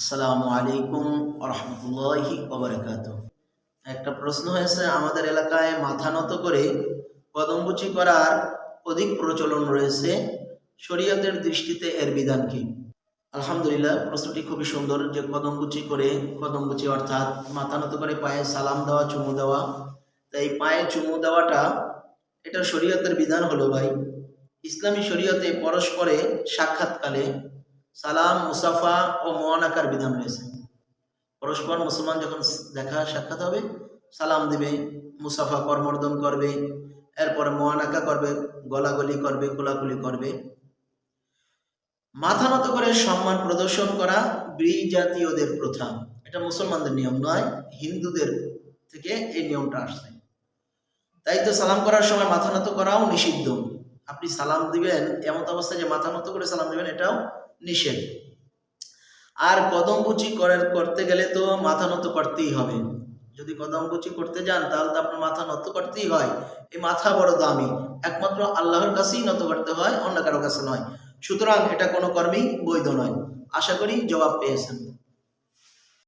আসসালামু আলাইকুম ওয়া রাহমাতুল্লাহি ওয়া বারাকাতুহু। একটা প্রশ্ন হয়েছে, আমাদের এলাকায় মাথা নত করে কদমবুচি করার অধিক প্রচলন রয়েছে, শরীয়তের দৃষ্টিতে এর বিধান কি? আলহামদুলিল্লাহ, প্রশ্নটি খুবই সুন্দর। যে কদমবুচি অর্থাৎ মাথা নত করে পায়ে সালাম দেওয়া, চুমু দেওয়া। তাই পায়ে চুমু দেওয়াটা এটা শরীয়তের বিধান হলো ভাই। ইসলামী শরীয়তে পরস্পরে সাক্ষাৎকালে সালাম, মুসাফা ও মুআনাকার বিধান রয়েছে। পরস্পর মুসলমান যখন দেখা সাক্ষাৎ হবে, সালাম দিবে, মুসাফা করমর্দন করবে, এরপরে মুআনাকা করবে, গলাগলি করবে, কোলাকুলি করবে। মাথা নত করে সম্মান প্রদর্শন করা জাতীয়দের প্রথা, এটা মুসলমানদের নিয়ম নয়, হিন্দুদের থেকে এই নিয়মটা আসছে। তাই তো সালাম করার সময় মাথা নত করাও নিষিদ্ধ। আপনি সালাম দিবেন এমন অবস্থায় যে মাথা নত করে সালাম দিবেন, এটাও নিষেধ। আর কদমবুচি করতে গেলে তো মাথা নত করতেই হবে। যদি কদমবুচি করতে যান তাহলে তো আপনার মাথা নত করতেই হয়। এই মাথা বড় দামি, একমাত্র আল্লাহর কাছেই নত করতে হয়, অন্য কারো কাছে নয়। সুতরাং এটা কোনো কর্মেই বৈধ নয়। আশা করি জবাব পেয়েছেন।